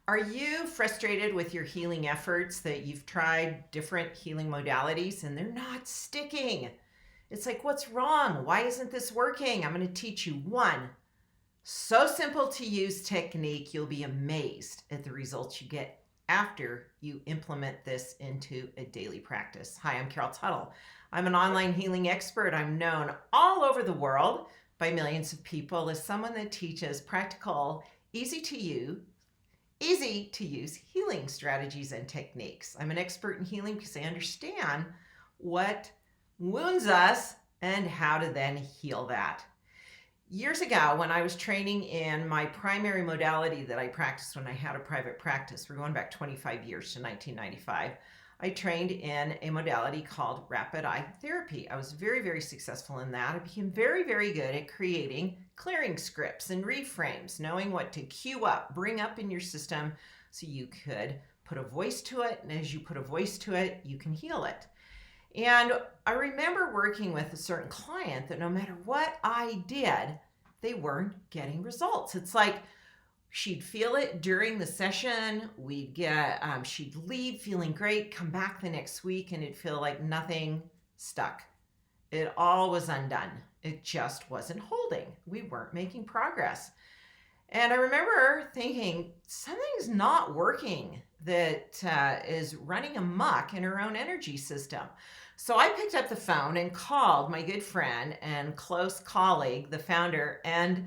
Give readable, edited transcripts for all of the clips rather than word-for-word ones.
Are you frustrated with your healing efforts that you've tried different healing modalities and they're not sticking? It's like, what's wrong? Why isn't this working? I'm going to teach you one so simple to use technique. You'll be amazed at the results you get after you implement this into a daily practice. Hi, I'm Tuttle. I'm an online healing expert. I'm known all over the world by millions of people as someone that teaches practical, easy to use healing strategies and techniques. I'm an expert in healing because I understand what wounds us and how to then heal that. Years ago, when I was training in my primary modality that I practiced when I had a private practice, we're going back 25 years to 1995, I trained in a modality called rapid eye therapy. I was very, very successful in that. I became very, very good at creating clearing scripts and reframes, knowing what to cue up, bring up in your system so you could put a voice to it. And as you put a voice to it, you can heal it. And I remember working with a certain client that no matter what I did, they weren't getting results. It's like she'd feel it during the session. She'd leave feeling great, come back the next week, and it'd feel like nothing stuck. It all was undone. It just wasn't holding. We weren't making progress. And I remember thinking, something's not working that is running amok in her own energy system. So I picked up the phone and called my good friend and close colleague, the founder and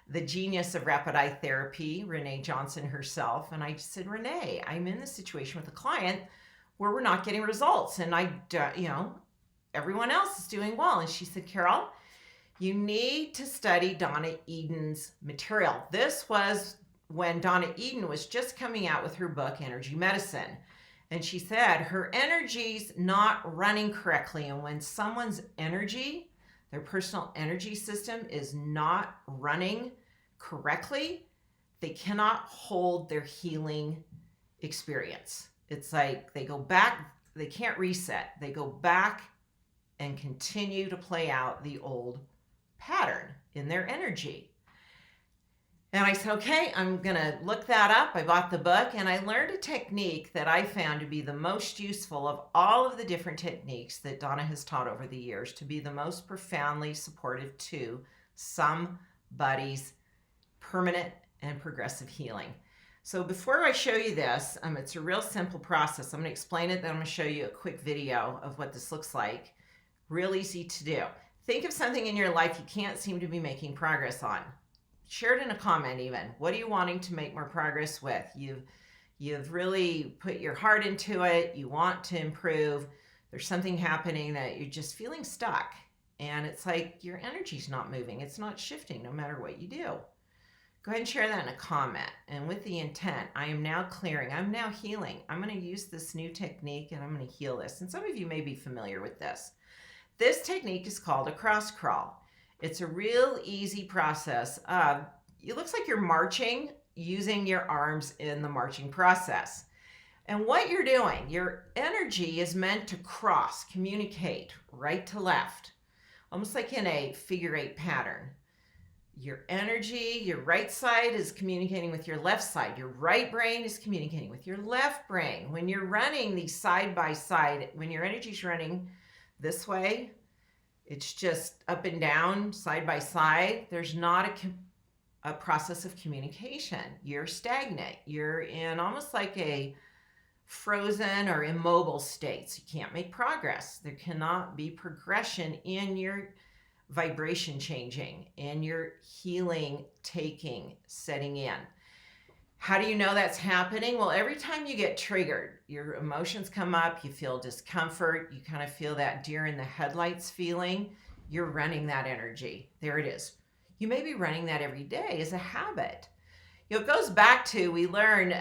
the genius of rapid eye therapy, Renee Johnson herself. And I just said, Renee, I'm in this situation with a client where we're not getting results. And everyone else is doing well. And she said, Carol, you need to study Donna Eden's material. This was when Donna Eden was just coming out with her book, Energy Medicine. And she said her energy's not running correctly. And when someone's energy, their personal energy system is not running correctly, they cannot hold their healing experience. It's like they go back, they can't reset. They go back and continue to play out the old pattern in their energy. And I said, okay, I'm going to look that up. I bought the book and I learned a technique that I found to be the most useful of all of the different techniques that Donna has taught over the years, to be the most profoundly supportive to somebody's permanent and progressive healing. So before I show you this, it's a real simple process. I'm going to explain it, then I'm going to show you a quick video of what this looks like. Real easy to do. Think of something in your life you can't seem to be making progress on. Share it in a comment even. What are you wanting to make more progress with? You've really put your heart into it. You want to improve. There's something happening that you're just feeling stuck. And it's like your energy's not moving. It's not shifting no matter what you do. Go ahead and share that in a comment. And with the intent, I am now clearing. I'm now healing. I'm going to use this new technique and I'm going to heal this. And some of you may be familiar with this. This technique is called a cross crawl. It's a real easy process. It looks like you're marching using your arms in the marching process. And what you're doing, your energy is meant to cross, communicate right to left, almost like in a figure eight pattern. Your energy, your right side is communicating with your left side. Your right brain is communicating with your left brain. When you're running these side by side, when your energy's running this way, it's just up and down, side by side. There's not a process of communication. You're stagnant. You're in almost like a frozen or immobile state. So you can't make progress. There cannot be progression in your vibration changing, in your healing taking, setting in. How do you know that's happening? Well, every time you get triggered, your emotions come up, you feel discomfort, you kind of feel that deer in the headlights feeling, you're running that energy. There it is. You may be running that every day as a habit. It goes back to, we learn,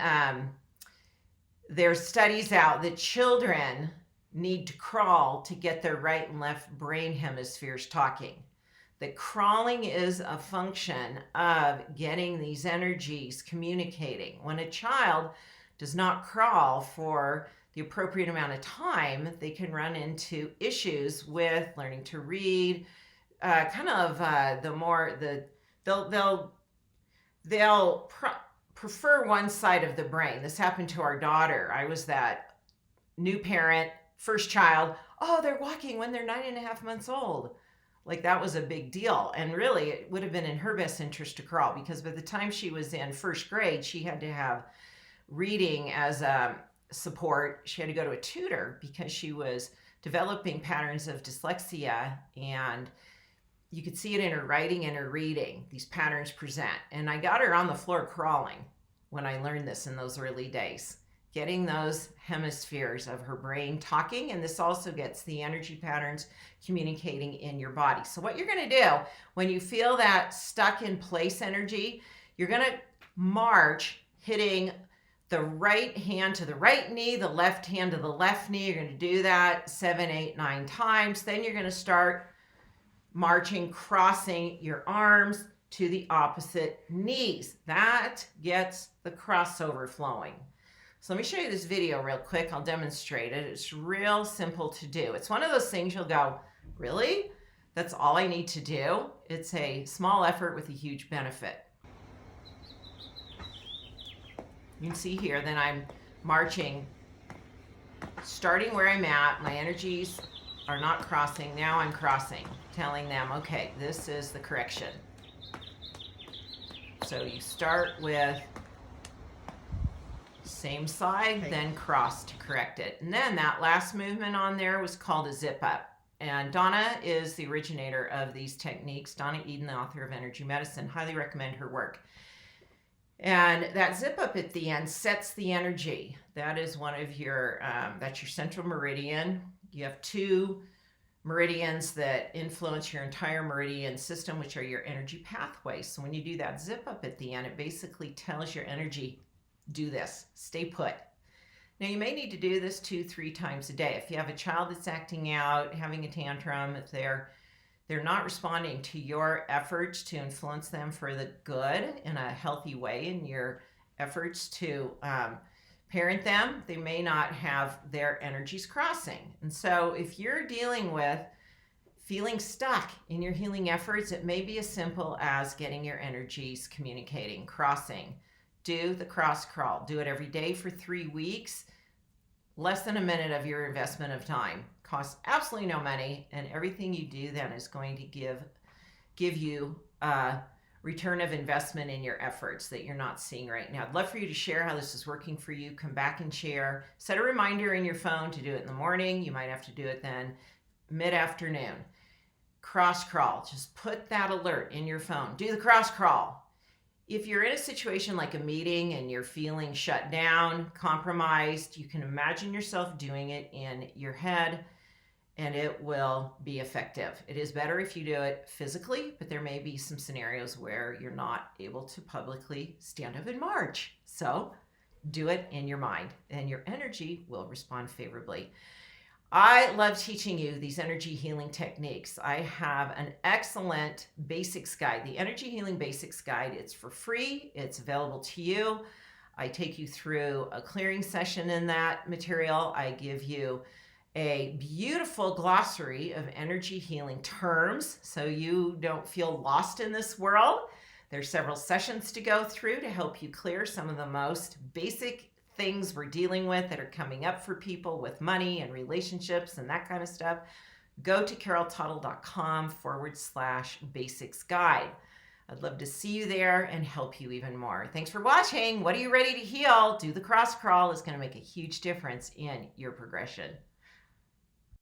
there's studies out that children need to crawl to get their right and left brain hemispheres talking. That crawling is a function of getting these energies communicating. When a child does not crawl for the appropriate amount of time, they can run into issues with learning to read. They'll prefer one side of the brain. This happened to our daughter. I was that new parent, first child. Oh, they're walking when they're 9.5 months old. Like that was a big deal. And really, it would have been in her best interest to crawl, because by the time she was in first grade, she had to have reading as a support. She had to go to a tutor because she was developing patterns of dyslexia, and you could see it in her writing and her reading. These patterns present. And I got her on the floor crawling when I learned this in those early days, getting those hemispheres of her brain talking. And this also gets the energy patterns communicating in your body. So what you're going to do when you feel that stuck in place energy, you're going to march, hitting the right hand to the right knee, the left hand to the left knee. You're going to do that 7, 8, 9 times. Then you're going to start marching, crossing your arms to the opposite knees. That gets the crossover flowing. So let me show you this video real quick. I'll demonstrate it. It's real simple to do. It's one of those things you'll go, really? That's all I need to do? It's a small effort with a huge benefit. You can see here that I'm marching, starting where I'm at. My energies are not crossing. Now I'm crossing, telling them, okay, this is the correction. So you start with same side, okay, then cross to correct it. And then that last movement on there was called a zip up. And Donna is the originator of these techniques. Donna Eden, the author of Energy Medicine. Highly recommend her work. And that zip up at the end sets the energy. That is one of your, that's your central meridian. You have 2 meridians that influence your entire meridian system, which are your energy pathways. So when you do that zip up at the end, it basically tells your energy, do this, stay put. Now you may need to do this 2-3 times a day. If you have a child that's acting out, having a tantrum, if they're not responding to your efforts to influence them for the good in a healthy way, in your efforts to parent them, they may not have their energies crossing. And so if you're dealing with feeling stuck in your healing efforts, it may be as simple as getting your energies communicating, crossing. Do the cross crawl. Do it every day for 3 weeks. Less than a minute of your investment of time. Costs absolutely no money, and everything you do then is going to give you a return of investment in your efforts that you're not seeing right now. I'd love for you to share how this is working for you. Come back and share. Set a reminder in your phone to do it in the morning. You might have to do it then mid-afternoon. Cross crawl. Just put that alert in your phone. Do the cross crawl. If you're in a situation like a meeting and you're feeling shut down, compromised, you can imagine yourself doing it in your head, and it will be effective. It is better if you do it physically, but there may be some scenarios where you're not able to publicly stand up and march. So do it in your mind, and your energy will respond favorably. I love teaching you these energy healing techniques. I have an excellent basics guide, the Energy Healing Basics Guide. It's for free. It's available to you. I take you through a clearing session in that material. I give you a beautiful glossary of energy healing terms so you don't feel lost in this world. There's several sessions to go through to help you clear some of the most basic things we're dealing with that are coming up for people with money and relationships and that kind of stuff. Go to caroltuttle.com/basics guide. I'd love to see you there and help you even more. Thanks for watching. What are you ready to heal? Do the cross crawl. It's going to make a huge difference in your progression.